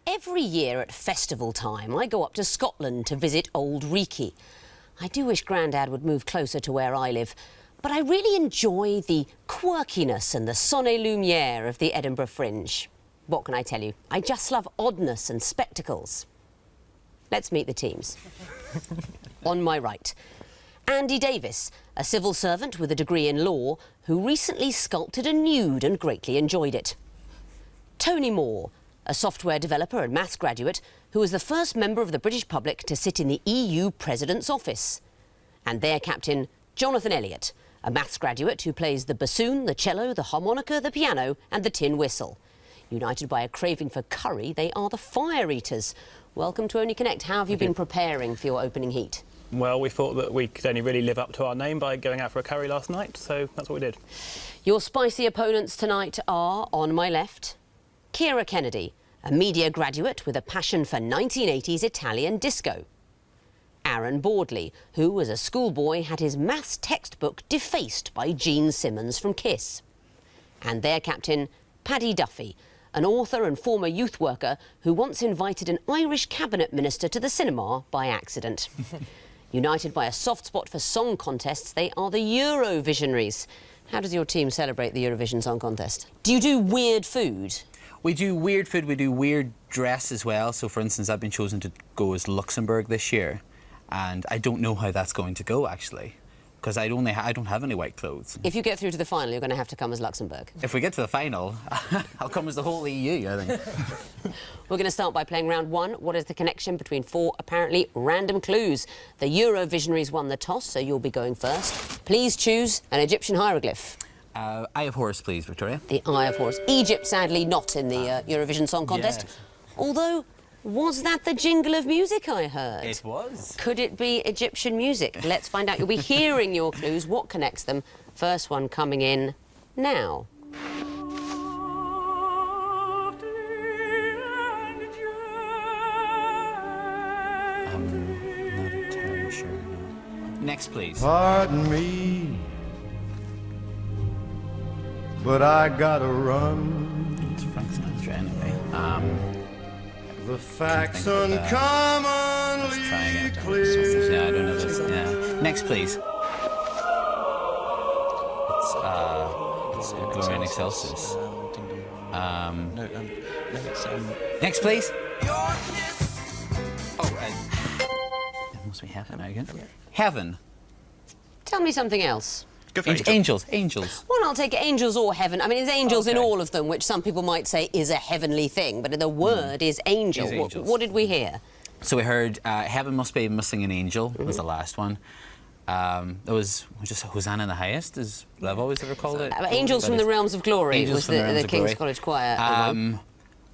every year at festival time, I go up to Scotland to visit Old Reekie. I do wish Grandad would move closer to where I live, but I really enjoy the quirkiness and the sonnet lumiere of the Edinburgh Fringe. What can I tell you? I just love oddness and spectacles. Let's meet the teams. On my right, Andy Davis, a civil servant with a degree in law who recently sculpted a nude and greatly enjoyed it. Tony Moore, a software developer and maths graduate who was the first member of the British public to sit in the EU President's office. And their captain, Jonathan Elliott, a maths graduate who plays the bassoon, the cello, the harmonica, the piano and the tin whistle. United by a craving for curry, they are the Fire Eaters. Welcome to Only Connect. How have you been preparing for your opening heat? Well, we thought that we could only really live up to our name by going out for a curry last night, so that's what we did. Your spicy opponents tonight are, on my left, Ciara Kennedy, a media graduate with a passion for 1980s Italian disco. Aaron Bordley, who, as a schoolboy, had his maths textbook defaced by Gene Simmons from Kiss. And their captain, Paddy Duffy, an author and former youth worker who once invited an Irish cabinet minister to the cinema by accident. United by a soft spot for song contests, they are the Eurovisionaries. How does your team celebrate the Eurovision Song Contest? Do you do weird food? We do weird food, we do weird dress as well. So, for instance, I've been chosen to go as Luxembourg this year. And I don't know how that's going to go, actually, because I don't have any white clothes. If you get through to the final, you're going to have to come as Luxembourg. If we get to the final, I'll come as the whole EU, I think. We're going to start by playing round one. What is the connection between four apparently random clues? The Eurovisionaries won the toss, so you'll be going first. Please choose an Egyptian hieroglyph. Eye of Horus, please, Victoria. The Eye of Horus. Egypt, sadly, not in the Eurovision Song Contest. Yes. Although, was that the jingle of music I heard? It was. Could it be Egyptian music? Let's find out. You'll be hearing your clues. What connects them? First one coming in now. Not entirely sure, no. Next, please. Pardon me, but I gotta run. It's Frank Sinatra, anyway. The facts Let's uncommonly try again. clear. Yeah, I don't know this. Yeah. Next, please. It's Gloria in Excelsis. Next, please. Oh, it must be heaven now again. Heaven. Tell me something else. Go for Angels. Angels. Well, I'll take angels or heaven. I mean, there's angels in Okay. all of them, which some people might say is a heavenly thing, but the word is angel. Is angels. What did we hear? So we heard Heaven Must Be Missing an Angel was the last one. There was just Hosanna in the Highest, is what I've always ever called it. Angels from the Realms of Glory Angels was from the Realms the of King's Glory. College Choir.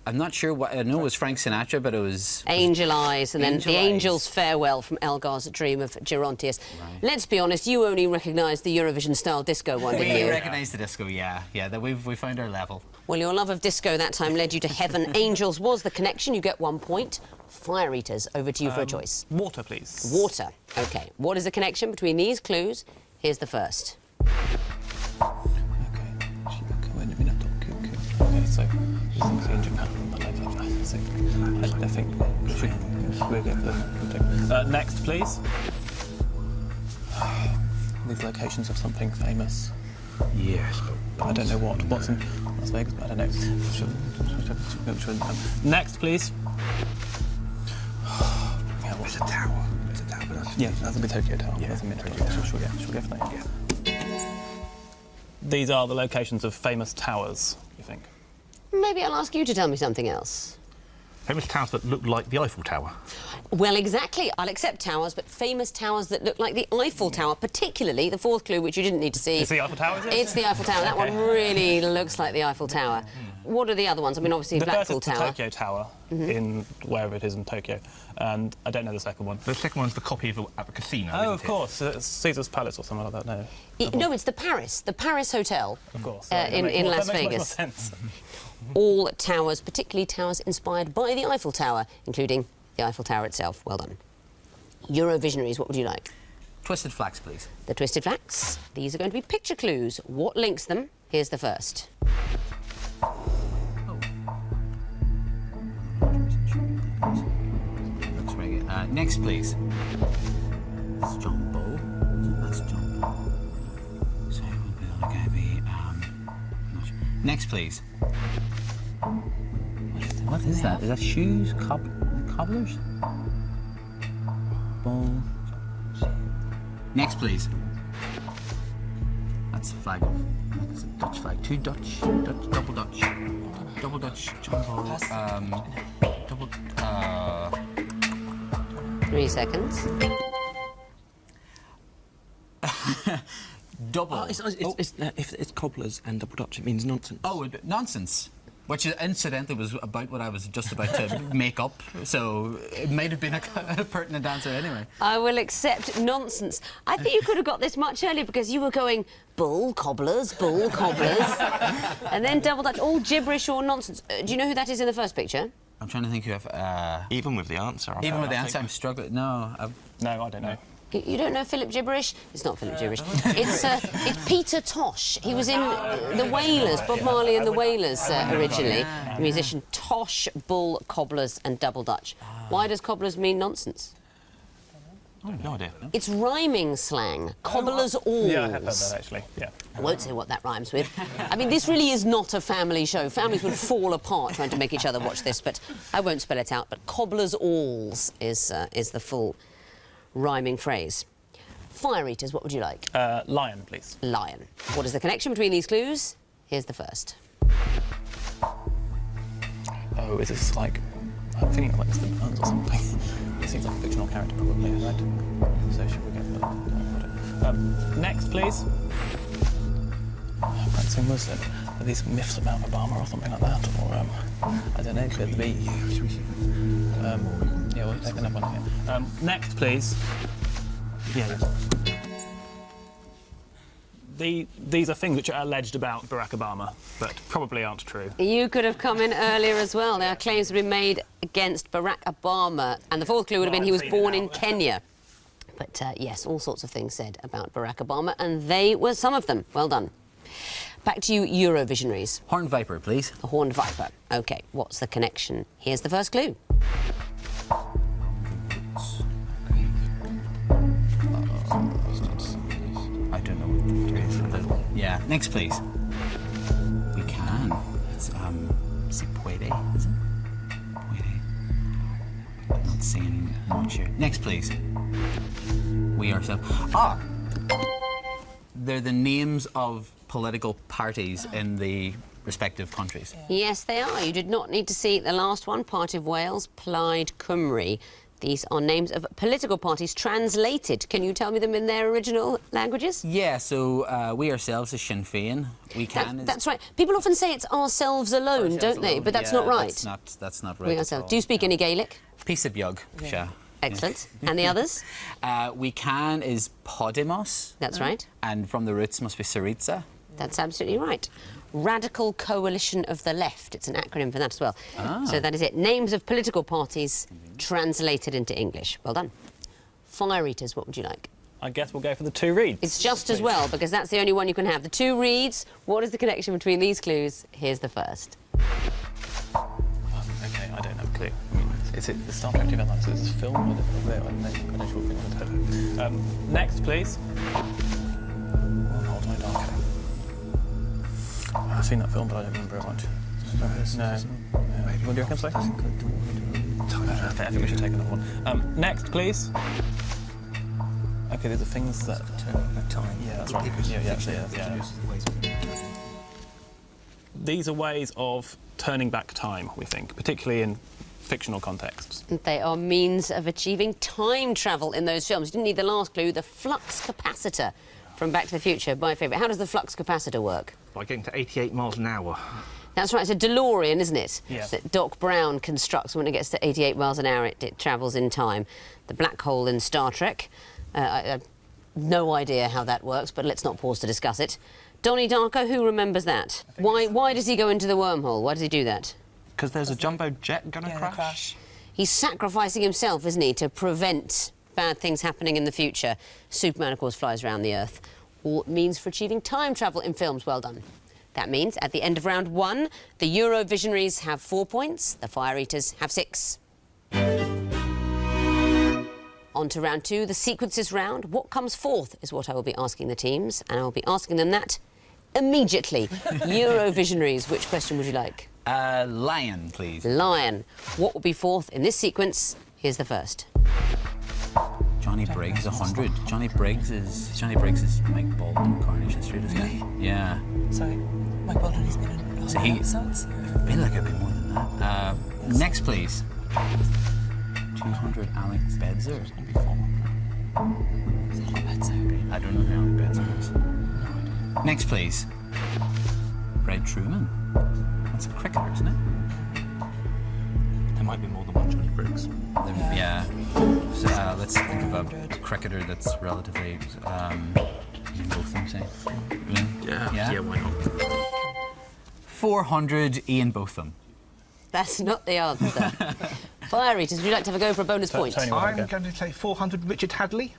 I'm not sure what, I know it was Frank Sinatra, but it was... Angel Eyes, and then Angel The Eyes. Angel's Farewell from Elgar's Dream of Gerontius. Right. Let's be honest, you only recognised the Eurovision-style disco one, didn't We you? recognise the disco, yeah, that we found our level. Well, your love of disco that time led you to heaven. Angels was the connection. You get 1 point. Fire Eaters, over to you for a choice. Water, please. Water. OK. What is the connection between these clues? Here's the first. Okay, so in Japan, so I think we'll get the thing. Next, please. These locations of something famous. Yes, I don't know what. What's in Las Vegas? I don't know. Next, please. Yeah, what's it's a tower. It's a tower. But that's Yeah, that'll be Tokyo Tower. Yeah, That's a Tokyo Tokyo Tower. Tower. She'll get for that. Yeah. These are the locations of famous towers, you think? Maybe I'll ask you to tell me something else. Famous towers that look like the Eiffel Tower. Well, exactly. I'll accept towers, but famous towers that look like the Eiffel Tower, particularly the fourth clue, which you didn't need to see. It's the Eiffel Tower, is it? It's the Eiffel Tower. That one really looks like the Eiffel Tower. What are the other ones? I mean, obviously, The first Blackpool is the Tower. Tokyo Tower, in wherever it is in Tokyo, and I don't know the second one. The second one's the copy of at the casino. Oh, isn't of it? course, it's Caesar's Palace or something like that. No, No, it's the Paris Hotel. of course. in Las that makes Vegas. much more sense. All towers, particularly towers inspired by the Eiffel Tower, including the Eiffel Tower itself. Well done. Eurovisionaries, what would you like? Twisted Flax, please. The Twisted Facts. These are going to be picture clues. What links them? Here's the first. next, please. That's John Bull. That's John Bull. So it would be like I'd be, not sure. Next, please. What is that? Is that shoes? Cobblers? Bull. Next, please. That's a flag. That's a Dutch flag. Two Dutch, double Dutch. Double Dutch, John Bull. Double, 3 seconds. double. Oh, if it's cobblers and double Dutch, it means nonsense. Oh, nonsense. Which incidentally was about what I was just about to make up, so it might have been a pertinent answer anyway. I will accept nonsense. I think you could have got this much earlier because you were going bull cobblers, and then double Dutch, all gibberish or nonsense. Do you know who that is in the first picture? I'm trying to think who I've... Even with the answer. I'm struggling. No, No, I don't know. You don't know Philip Gibberish? It's not Philip Gibberish. It's Peter Tosh. He was in the Wailers, Bob Marley and the Wailers originally. Musician Tosh, bull, cobblers and double Dutch. Why does cobblers mean nonsense? No idea. It's rhyming slang. Cobblers alls. Yeah, I have heard that actually. Yeah. I won't say what that rhymes with. I mean, this really is not a family show. Families would fall apart trying to make each other watch this, but I won't spell it out. But cobblers alls is the full rhyming phrase. Fire eaters, what would you like? Lion, please. Lion. What is the connection between these clues? Here's the first. Oh, is this like... I think that likes the buns or something. It seems like a fictional character, probably, right? So should we go for that? Next, please. Practicing Muslim. Are these myths about Obama or something like that? Or, I don't know, could be... yeah, we'll take another one here. Next, please. Yeah. These are things which are alleged about Barack Obama, but probably aren't true. You could have come in earlier as well. There are claims have been made against Barack Obama, and the fourth clue would have been he was born in Kenya. But yes, all sorts of things said about Barack Obama, and they were some of them. Well done. Back to you, Eurovisionaries. Horned viper, please. A horned viper. OK, what's the connection? Here's the first clue. I don't know what the phrase is. Yeah, next, please. We can. It's, is it puede, is it? Puede. I'm not saying much here. Next, please. We ourselves. Ah! They're the names of political parties in the respective countries. Yes, they are. You did not need to see the last one, Party of Wales, Plaid Cymru. These are names of political parties translated. Can you tell me them in their original languages? Yeah, so we ourselves is Sinn Féin. We can. That's right. People often say it's ourselves alone, don't they? But that's not right. That's not right. We ourselves. Do you speak any Gaelic? Piece of Biog, yeah. Excellent. And the others? We can is Podemos. That's right. And from the roots must be Syriza. That's absolutely right. Radical Coalition of the Left. It's an acronym for that as well. So that is it. Names of political parties translated into English. Well done. Fire eaters, what would you like? I guess we'll go for the two reeds. It's just as well, because that's the only one you can have. The two reeds. What is the connection between these clues? Here's the first. OK, I don't have a clue. I mean, is it the Star Trek 2009? Is this a film? I don't know what film it is. Next, please. Hold my dark. I've seen that film, but I don't remember it much. No. What do you reckon, I think we should take another one. Next, please. OK, these are things that... time. Yeah, that's right. Yeah, actually, yeah. These are ways of turning back time, we think, particularly in fictional contexts. They are means of achieving time travel in those films. You didn't need the last clue, the flux capacitor from Back to the Future, my favourite. How does the flux capacitor work? By getting to 88 miles an hour. That's right, it's a DeLorean, isn't it? Yeah. That Doc Brown constructs. When it gets to 88 miles an hour, it travels in time. The black hole in Star Trek. I have no idea how that works, but let's not pause to discuss it. Donnie Darko, who remembers that? Why does he go into the wormhole? Why does he do that? Because there's a jumbo jet gonna crash. He's sacrificing himself, isn't he, to prevent bad things happening in the future. Superman, of course, flies around the Earth. All means for achieving time travel in films. Well done. That means at the end of round one, the Eurovisionaries have 4 points, the Fire Eaters have 6. on to round 2, the sequences round. What comes fourth is what I will be asking the teams, and I will be asking them that immediately. Eurovisionaries, which question would you like? Lion, please. Lion. What will be fourth in this sequence? Here's the first. Johnny Briggs, 100. Johnny Briggs is Mike Baldwin, Coronation Street, isn't he? Yeah. Sorry, Mike Baldwin's been in So episodes? I feel like it'd be more than that. Next, please. 200, Alec Bedzer. It's going to be 400. I don't know who Alec Bedzer is. No idea. Next, please. Fred Truman. That's a cricketer, isn't it? There might be more than one Johnny Briggs. Yeah. So, let's think of a cricketer that's relatively. Both of them, say. Yeah, why not? 400, Ian Botham. That's not the answer. Fire Eaters, would you like to have a go for a bonus point? Tony, I'm going to say 400, Richard Hadley.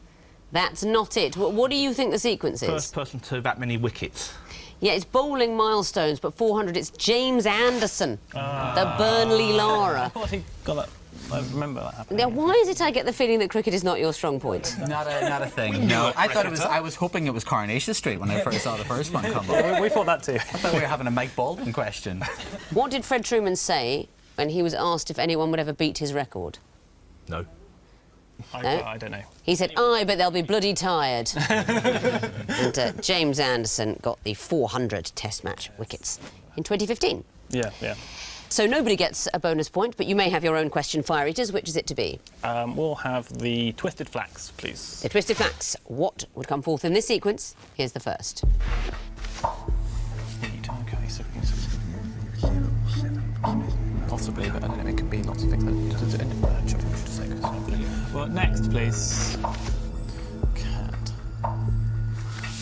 That's not it. What do you think the sequence is? First person to that many wickets. Yeah, it's bowling milestones, but 400, it's James Anderson, the Burnley Lara. I thought he got that. I remember that happening. Now, why is it I get the feeling that cricket is not your strong point? Not a thing. No, I thought it was. I was hoping it was Coronation Street when I first saw the first one come up. We thought that too. I thought we were having a Mike Baldwin question. What did Fred Truman say when he was asked if anyone would ever beat his record? No. I don't know. He said, "Aye, but they'll be bloody tired." And James Anderson got the 400 Test match wickets in 2015. Yeah. So nobody gets a bonus point, but you may have your own question, Fire Eaters. Which is it to be? We'll have the Twisted Flax, please. The Twisted Flax. What would come forth in this sequence? Here's the first. Possibly, but I don't know, it could be lots of things. Well, next, please. Cat.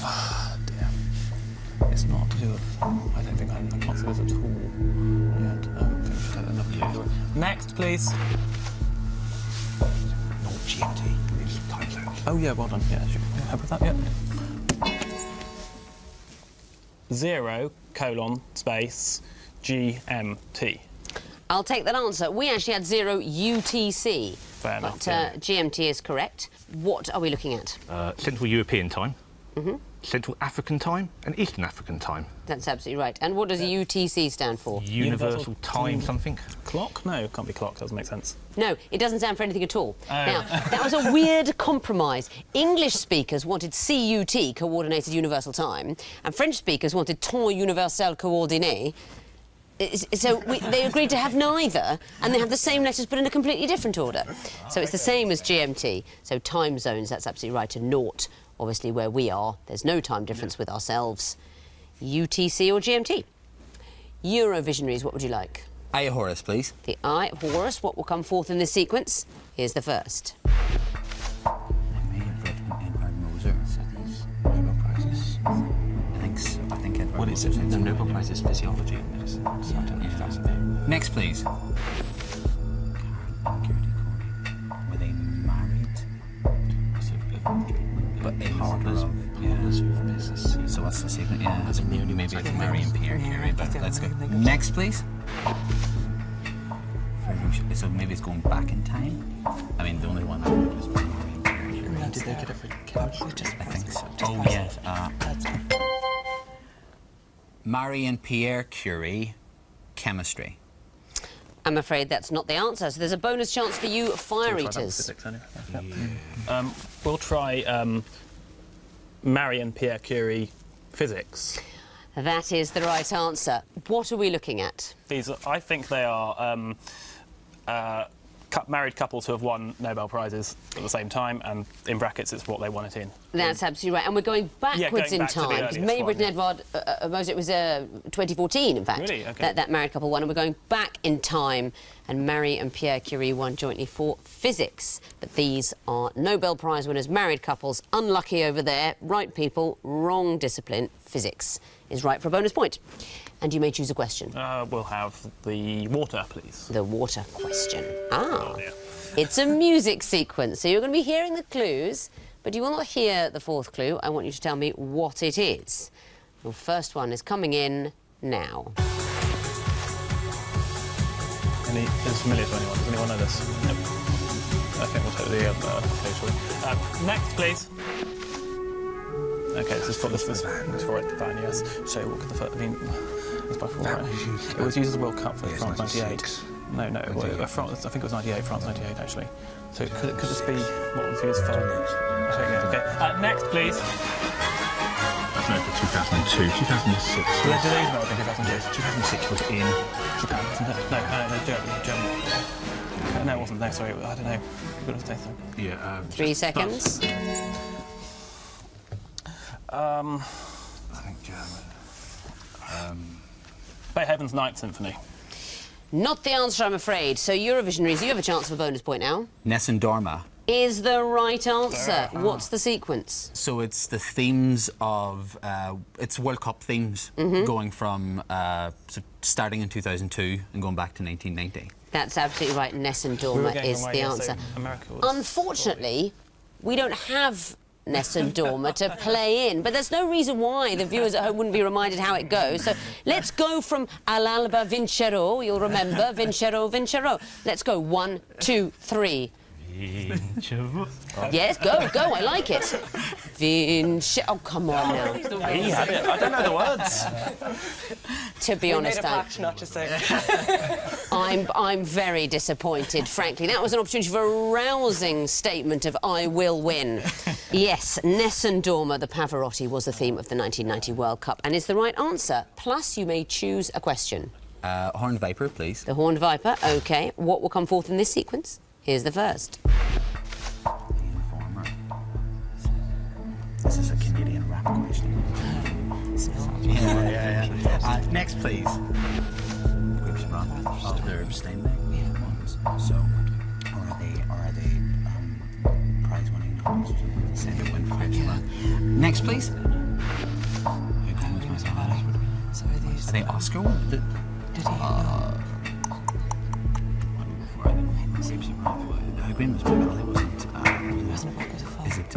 Ah, dear. It's not to do with. I don't think I can't see this at all yet. I think we should have another clue. Next, please. Not GMT. It's time zone. Oh, yeah, well done. Yeah, should we help with that? Yep. 0, space, GMT. I'll take that answer. We actually had 0 UTC. Fair enough. But GMT is correct. What are we looking at? Central European time, Central African time, and Eastern African time. That's absolutely right. And what does UTC stand for? Universal time something. Clock? No, it can't be clock. Doesn't make sense. No, it doesn't stand for anything at all. Now, that was a weird compromise. English speakers wanted CUT, Coordinated Universal Time, and French speakers wanted Temps Universel Coordonné. So they agreed to have neither, and they have the same letters but in a completely different order. So it's the same as GMT. So time zones, that's absolutely right. And naught, obviously, where we are, there's no time difference with ourselves. UTC or GMT? Eurovisionaries, what would you like? Eye of Horus, please. The Eye of Horus. What will come forth in this sequence? Here's the first. I may have read Edward Moser. So these Nobel Prizes. I think Edward What is it? Moser's The in Nobel Prize is physiology and medicine. So I don't know if that's it. Next, please. Were they married? But in Partners. Yeah. So what's the secret? Yeah. That's the only Maybe maybe it's Mary and Pierre Curie, but let's go. Next, please. So maybe it's going back in time? I mean, the only one I know is Mary and Pierre Curie. Did they get it for chemistry? I think so. Oh, yes. Marie and Pierre Curie, chemistry. I'm afraid that's not the answer. So there's a bonus chance for you, Fire Eaters. Physics, anyway. Yeah. We'll try Marie and Pierre Curie physics. That is the right answer. What are we looking at? These, I think they are married couples who have won Nobel Prizes at the same time, and in brackets, it's what they won it in. That's absolutely right. And we're going backwards going back to the in time. earliest Mary, one, Britt and Edvard Moser, it was 2014, in fact. Really? Okay. That married couple won. And we're going back in time, and Marie and Pierre Curie won jointly for physics. But these are Nobel Prize winners, married couples. Unlucky over there. Right people, wrong discipline. Physics is right for a bonus point. And you may choose a question. We'll have the water, please. The water question. Ah. Oh, dear. It's a music sequence, so you're going to be hearing the clues, but you will not hear the fourth clue. I want you to tell me what it is. Your first one is coming in now. Is familiar to anyone? Does anyone know this? Nope. I think we'll take the occasionally. Next, please. Okay, this is for it, van, yes. So what could the first, I mean, it's by 4, right? It was used as a World Cup for France 98. No, France, I think it was 98, France 98, actually. So could this be what was used for? I don't know. Okay, next, please. That's no, for 2002, 2006. Did they use that in 2002? 2006 was in Japan, wasn't it? No, Germany. No, it wasn't. No, sorry, I don't know. You've got to say something. Yeah. 3 seconds. I think German. Beethoven's Ninth Symphony. Not the answer, I'm afraid. So Eurovisionaries, you have a chance for a bonus point now. Nessun Dorma. Is the right answer. What's the sequence? So it's the themes of it's World Cup themes going from starting in 2002 and going back to 1990. That's absolutely right. Nessun Dorma is the answer. Unfortunately, we don't have Nessun Dorma to play in, but there's no reason why the viewers at home wouldn't be reminded how it goes. So let's go from All'alba vincerò. You'll remember vincerò, vincerò. Let's go 1, 2, 3. Yes, go, I like it. Oh, come on now. He had it. I don't know the words. To be honest, not to say. I'm very disappointed, frankly. That was an opportunity for a rousing statement of I will win. Yes, Nessun Dorma, the Pavarotti, was the theme of the 1990 World Cup and is the right answer. Plus, you may choose a question. Horned Viper, please. The Horned Viper, OK. What will come forth in this sequence? Here's the first. Informer. This is a Canadian rap question. Yeah. Next, please. Groups run. Oh, they're Steinbeck. Yeah. So, are they prize-winning novels? Say they win prizes. Next, please. So are these... Are they Oscar won? Did he... Green was probably wasn't. Is it?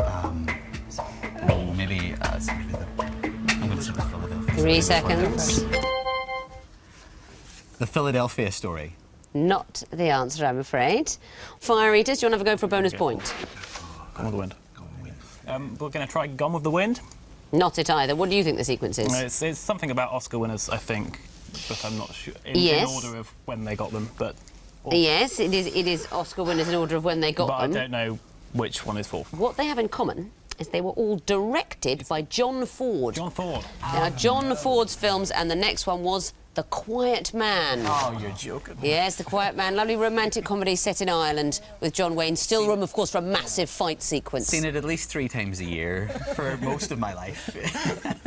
Maybe. I'm going to say the Philadelphia. 3 seconds. The Philadelphia Story. Not the answer, I'm afraid. Fire Eaters, do you want to have a go for a bonus point? Gone with the Wind. We're going to try Gone with the Wind. Not it either. What do you think the sequence is? It's something about Oscar winners, I think, but I'm not sure in order of when they got them. But yes, it is Oscar winners in order of when they got them. But I don't know which one is for. What they have in common is they were all directed by John Ford. John Ford. Now, John Ford's films, and the next one was The Quiet Man. Oh, you're joking. Yes, The Quiet Man. Lovely romantic comedy set in Ireland with John Wayne. Still room, of course, for a massive fight sequence. Seen it at least 3 times a year for most of my life.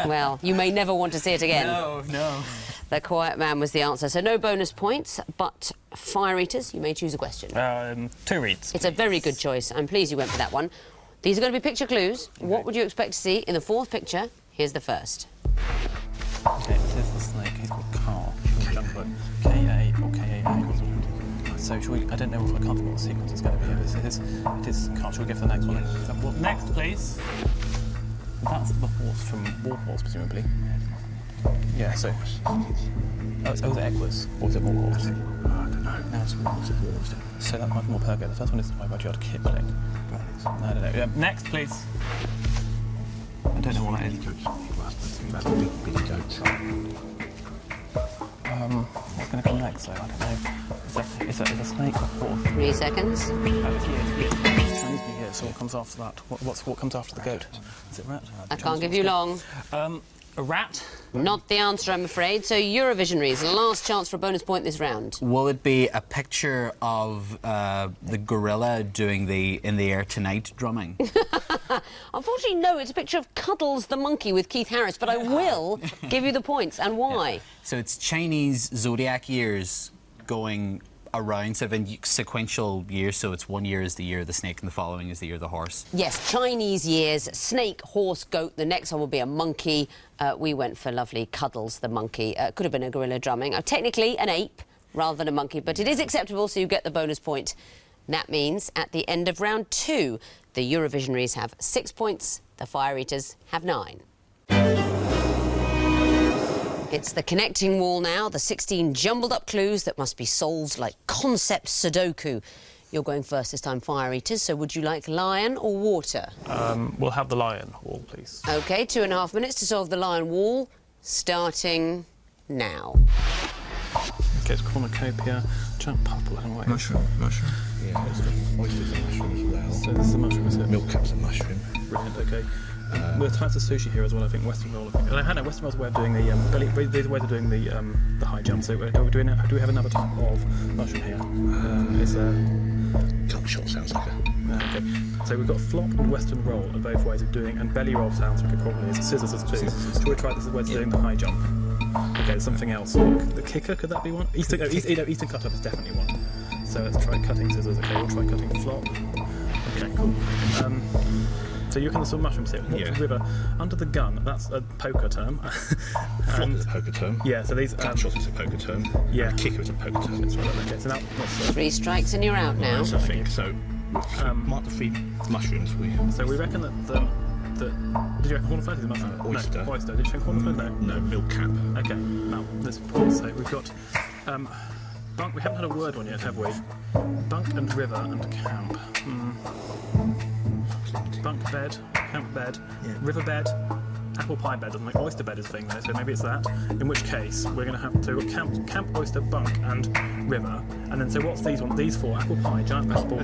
Well, you may never want to see it again. No. The Quiet Man was the answer. So no bonus points, but Fire Eaters, you may choose a question. 2 reads. It's a very good choice. I'm pleased you went for that one. These are going to be picture clues. Okay. What would you expect to see in the 4th picture? Here's the first. Okay, this is the snake. He's called Carl. K-A or K-A-A. So shall we... I don't know. I can't think what the sequence is going to be. It is Carl. Shall we go for the next one? Well, next, please. That's the horse from War Horse, presumably. Yeah, so... Oh, was it Equus? Or was it War Horse? I don't know. No, it's War Horse. So that might be more Pergo. The first one is by Rudyard Kipling. No, I don't know. Next, please. I don't know what that is. That's a big Billy Goat. What's going to come next, though? I don't know. Is it a snake or horse? 3 seconds. Chinese New Year, so what comes after that? What comes after the goat? Is it rat? I can't give you long. A rat? Not the answer, I'm afraid. So Eurovisionaries, last chance for a bonus point this round. Will it be a picture of the gorilla doing the In the Air Tonight drumming? Unfortunately, no. It's a picture of Cuddles the monkey with Keith Harris, but I will give you the points. And why? Yeah. So it's Chinese zodiac years going around, sort of in sequential years, so it's 1 year is the year of the snake and the following is the year of the horse. Yes, Chinese years, snake, horse, goat. The next one will be a monkey. We went for lovely Cuddles the monkey. Could have been a gorilla drumming. Technically an ape rather than a monkey, but it is acceptable, so you get the bonus point. That means at the end of round 2, the Eurovisionaries have 6 points, the Fire Eaters have 9. It's the connecting wall now, the 16 jumbled up clues that must be solved like concept Sudoku. You're going first this time, Fire Eaters, so would you like lion or water? We'll have the lion wall, please. OK, 2.5 minutes to solve the lion wall, starting now. Okay, it's cornucopia, giant purple anyway. Mushroom. Yeah, it's got oysters and mushroom as well. So this is a mushroom, is it? Milk cap's a mushroom. Brilliant, okay. With types of sushi here as well, I think Western roll. And I know Western roll's way of doing the there's a way of doing the high jump. So do we have another type of mushroom here? It's Cup shot sounds like a... okay. So we've got flop and Western roll are both ways of doing, and belly roll sounds like it probably is. Scissors is too. Shall we try this as a way of doing the high jump? Okay, there's something else. The kicker, could that be one? Eastern cut up is definitely one. So let's try cutting scissors. Okay, we'll try cutting flop. Okay, cool. So you reckon the sort of mushrooms here? What's river? Under the gun, that's a poker term. Flop is a poker term. Yeah, so these... Cup shot is a poker term. Yeah. And kicker is a poker term. That's right, okay, so now... What's 3 strikes and you're out now. I think so. Mark the 3 mushrooms for you. So we reckon that did you reckon cornflower is a mushroom? Oyster. No, oyster. Did you reckon cornflower? No. No, milk cap. Okay, now this point. So we've got bunk. We haven't had a word one yet, have we? Bunk and river and camp. Bunk bed, camp bed, river bed, apple pie bed. Doesn't make oyster bed is a thing though, so maybe it's that. In which case we're going to have to camp, oyster, bunk, and river. And then so what's these ones? These 4: apple pie, giant basketball,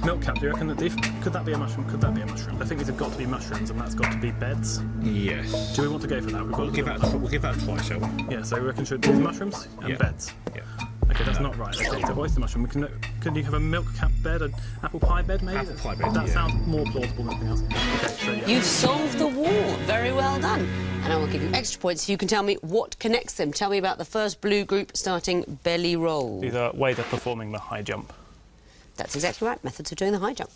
milk cap. Do you reckon that could that be a mushroom? Could that be a mushroom? I think these have got to be mushrooms, and that's got to be beds. Yes. Do we want to go for that? We'll give that a try, shall we? Yeah. So we reckon should these mushrooms and beds. Yeah. Okay, that's not right. Okay, so oyster mushroom. Can you have a milk cap bed, an apple pie bed, maybe? Apple pie bed, That sounds more plausible than anything else. Okay, so yeah. You've solved the wall. Very well done. And I will give you extra points if you can tell me what connects them. Tell me about the first blue group starting belly roll. These are ways of performing the high jump. That's exactly right. Methods of doing the high jump.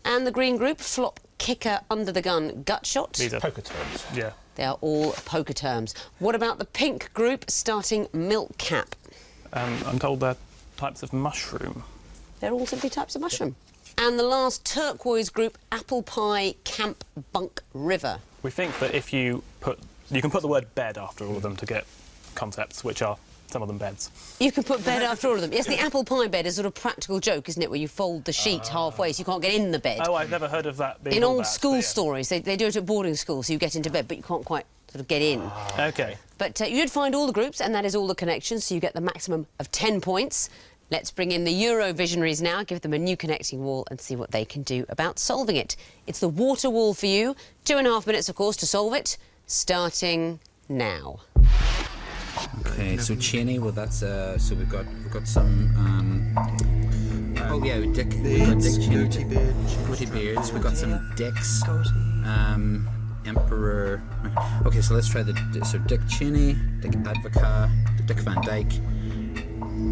And the green group, flop, kicker, under the gun, gut shot. These are Poker terms. Yeah. They are all poker terms. What about the pink group starting milk cap? I'm told they're types of mushroom. They're all simply types of mushroom. And the last turquoise group, apple pie, camp, bunk, river. We think that if you can put the word bed after all of them to get concepts, which are some of them beds. You can put bed after all of them. Yes, the apple pie bed is sort of practical joke, isn't it, where you fold the sheet halfway so you can't get in the bed. Oh, I've never heard of that being in all old that, school stories, they do it at boarding school, so you get into bed, but you can't quite sort of get in. Okay. But you did find all the groups, and that is all the connections, so you get the maximum of 10 points. Let's bring in the Eurovisionaries now, give them a new connecting wall and see what they can do about solving it. It's the water wall for you. 2.5 minutes, of course, to solve it, starting now. Okay, so Cheney, well that's so we've got some oh yeah, we've got Dick Cheney, goatee beards. We've got some dicks, Emperor. Okay, so let's try so Dick Cheney, Dick Advocaat, Dick Van Dyke,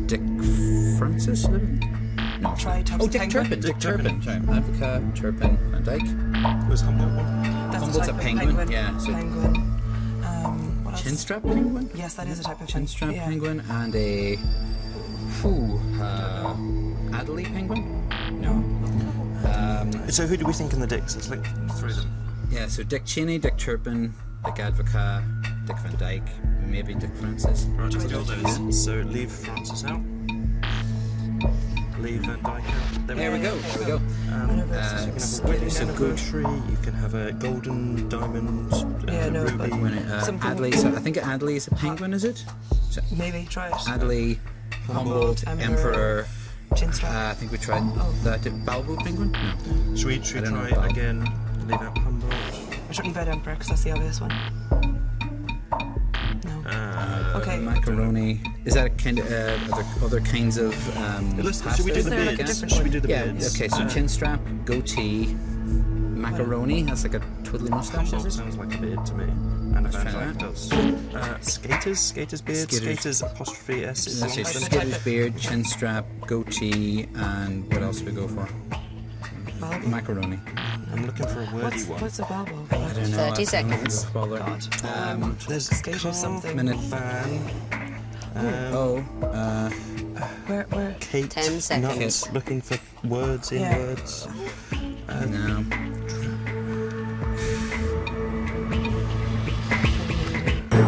Dick Francis. No. Try types of Dick penguin. Turpin. Dick Turpin. Sorry, Advocaat, Turpin, Van Dyke. Was Humboldt one? That's Humboldt's a type a of penguin, yeah, so- Penguin. What else? Chinstrap penguin. Yes, that is a type of Chinstrap yeah. penguin and a Adderley penguin. No. So who do we think in the dicks? It's like 3 of them. Yeah, so Dick Cheney, Dick Turpin, Dick Advocaat, Dick Van Dyke, maybe Dick Francis. Right, let's do those. So leave Francis out. Leave Van Dyke out. There we go. There we go. So you can have a wedding anniversary, you can have a golden diamond, Yeah, no, but ruby. something- Adley. So I think Adley is a penguin, is it? So maybe try it. Adley, Humboldt, Emperor. Chinstrap. I think we tried that. Balbo penguin. No. Should we I try don't know. again? Leave out Humboldt. I should leave out Emperor because that's the obvious one. No. Okay. Macaroni. Is that a kind of other kinds of Should we do pastas? the there like a beards? different Should we one? do the Yeah. beards? Okay. So chin strap, goatee, macaroni. That's like a twiddly mustache. Humboldt Is it? sounds like a beard to me. And a Let's Van try Dyke that. does. Skaters beard, Skaters. apostrophe S. is Let's long see. for them. Skitter's beard, chin strap, goatee, and what else do we go for? Balbo. Macaroni. I'm looking for a wordy one. What's a Balbo? I don't know. 30 seconds. God. There's Skate or car, something. Minute. van, Where? Kate, 10 seconds. nuts, looking for words in Yeah. words. No.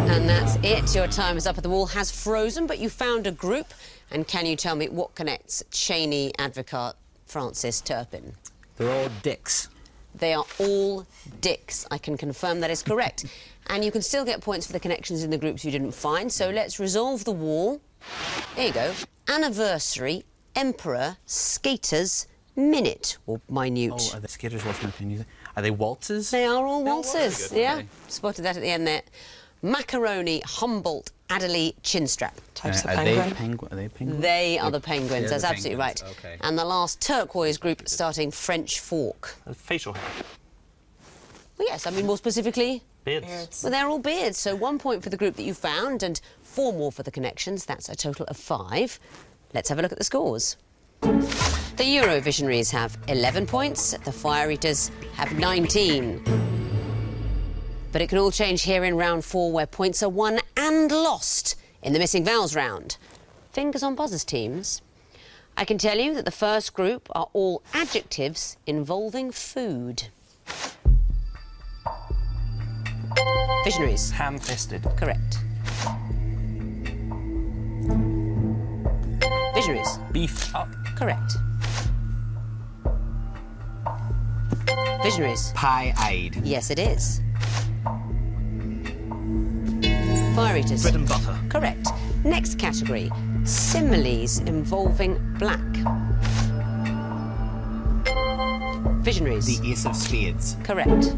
And that's it. Your time is up. The wall has frozen, but you found a group. And can you tell me what connects Cheney, Advocat, Francis, Turpin? They're all dicks. They are all dicks. I can confirm that is correct. And you can still get points for the connections in the groups you didn't find, so let's resolve the wall. There you go. Anniversary, emperor, skaters, minute, or minute. Oh, are they skaters? What's my opinion? Are they waltzes? They are all They're waltzes, good, yeah. okay. Spotted that at the end there. Macaroni, Humboldt, Adderley, Chinstrap. Types of Are penguin. Are they penguins? They are the penguins, They're that's the absolutely penguins, right. okay. And the last turquoise group starting French fork. Facial hair. Well, yes, I mean more specifically. Beards. Well, they're all beards, so 1 point for the group that you found and 4 more for the connections. That's a total of 5. Let's have a look at the scores. The Eurovisionaries have 11 points, the Fire Eaters have 19. But it can all change here in round 4, where points are won and lost in the missing vowels round. Fingers on buzzers, teams. I can tell you that the first group are all adjectives involving food. Visionaries. Ham-fisted. Correct. Visionaries. Beefed up. Correct. Visionaries. Pie-eyed. Yes, it is. Fire Eaters. Bread and butter. Correct. Next category. Similes involving black. Visionaries. The Ace of Spades. Correct.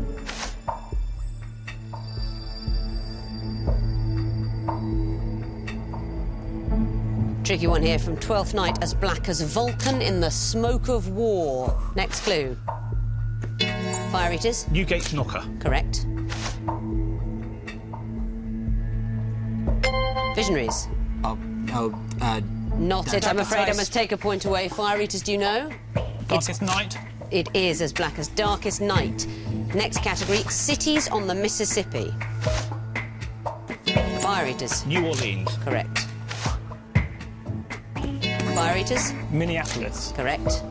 Tricky one here from Twelfth Night, as black as Vulcan in the smoke of war. Next clue. Fire Eaters. Newgate's knocker. Correct. Visionaries. Not it, I'm afraid. I must take a point away. Fire Eaters, do you know? Darkest night. It is as black as Darkest Night. Next category, cities on the Mississippi. Fire Eaters. New Orleans. Correct. Fire Eaters. Minneapolis. Correct.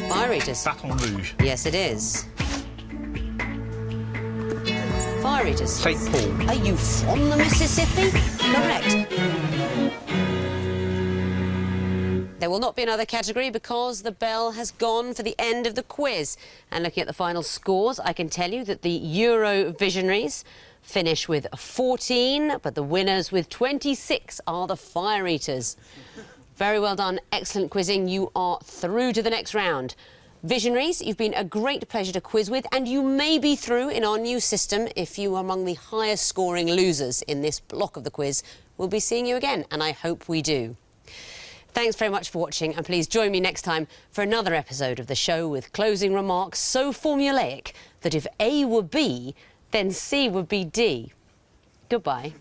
Fire Eaters. Baton Rouge. Yes, it is. Fire Eaters. St. Paul. Are you from the Mississippi? Correct. There will not be another category because the bell has gone for the end of the quiz. And looking at the final scores, I can tell you that the Eurovisionaries finish with 14, but the winners with 26 are the Fire Eaters. Very well done, excellent quizzing. You are through to the next round. Visionaries, you've been a great pleasure to quiz with, and you may be through in our new system if you are among the highest scoring losers in this block of the quiz. We'll be seeing you again, and I hope we do. Thanks very much for watching, and please join me next time for another episode of the show with closing remarks so formulaic that if A were B, then C would be D. Goodbye.